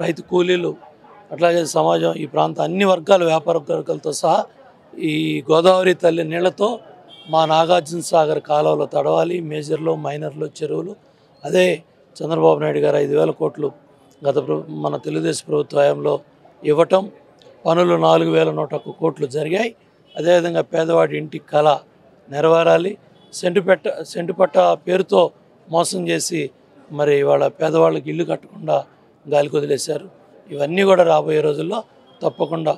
రైతు కూలీలు అట్లాగే సమాజం ఈ ప్రాంత అన్ని వర్గాల వ్యాపార వర్గాలతో సహా ఈ గోదావరి తల్లి నీళ్లతో మా నాగార్జున సాగర్ కాలువలో తడవాలి, మేజర్లో మైనర్లో చెరువులు. అదే చంద్రబాబు నాయుడు గారు 5,000 కోట్లు మన తెలుగుదేశం ప్రభుత్వ హయాంలో ఇవ్వటం, పనులు 4,101 కోట్లు జరిగాయి. అదేవిధంగా పేదవాడి ఇంటి కళ నెరవేరాలి. సెంటు పట్ట పేరుతో మోసం చేసి మరి వాళ్ళ పేదవాళ్ళకి ఇల్లు కట్టకుండా గాలికి వదిలేశారు. ఇవన్నీ కూడా రాబోయే రోజుల్లో తప్పకుండా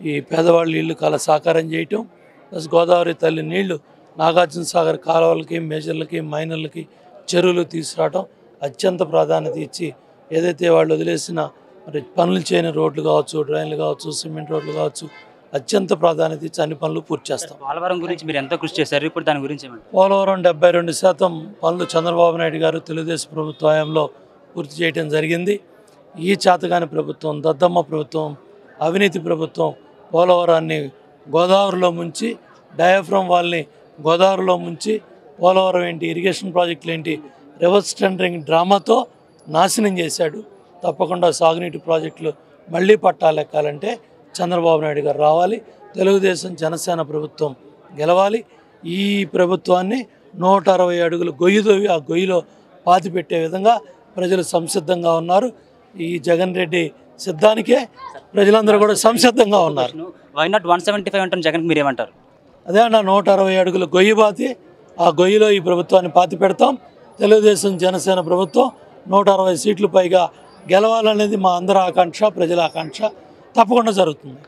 ఈ పేదవాళ్ళ ఇల్లు కళ సాకారం చేయటం, ప్లస్ గోదావరి తల్లి నీళ్లు నాగార్జున సాగర్ కాలువలకి, మేజర్లకి, మైనర్లకి చెరువులు తీసుకురావడం అత్యంత ప్రాధాన్యత ఇచ్చి, ఏదైతే వాళ్ళు వదిలేసిన మరి పనులు చేయని రోడ్లు కావచ్చు, డ్రైన్లు కావచ్చు, సిమెంట్ రోడ్లు కావచ్చు, అత్యంత ప్రాధాన్యత ఇచ్చి అన్ని పనులు పూర్తి చేస్తాం. పోలవరం గురించి మీరు ఎంత కృషి చేశారు, ఇప్పుడు దాని గురించి పోలవరం 72% పనులు చంద్రబాబు నాయుడు గారు తెలుగుదేశం ప్రభుత్వ హయాంలో పూర్తి చేయడం జరిగింది. ఈ చేతగాని ప్రభుత్వం, దద్దమ్మ ప్రభుత్వం, అవినీతి ప్రభుత్వం పోలవరాన్ని గోదావరిలో ముంచి, డయాఫ్రమ్ వాళ్ళని గోదావరిలో ముంచి, పోలవరం ఏంటి, ఇరిగేషన్ ప్రాజెక్టులు ఏంటి, రివర్స్ టెండరింగ్ డ్రామాతో నాశనం చేశాడు. తప్పకుండా సాగునీటి ప్రాజెక్టులు మళ్ళీ పట్టాలెక్కాలంటే చంద్రబాబు నాయుడు గారు రావాలి. తెలుగుదేశం జనసేన ప్రభుత్వం గెలవాలి. ఈ ప్రభుత్వాన్ని 160 అడుగులు గొయ్యి తవ్వి ఆ గొయ్యిలో పాతి పెట్టే విధంగా ప్రజలు సంసిద్ధంగా ఉన్నారు. ఈ జగన్ రెడ్డి సిద్ధానికే ప్రజలందరూ కూడా సంసిద్ధంగా ఉన్నారు. వై నాట్ 175 అంటారు జగన్కి, మీరేమంటారు? అదే అన్న, 160 అడుగులు గొయ్యి పాతి ఆ గొయ్యిలో ఈ ప్రభుత్వాన్ని పాతి పెడతాం. తెలుగుదేశం జనసేన ప్రభుత్వం 160 సీట్లు పైగా గెలవాలనేది మా అందరి ఆకాంక్ష, ప్రజల ఆకాంక్ష. తప్పకుండా జరుగుతుంది.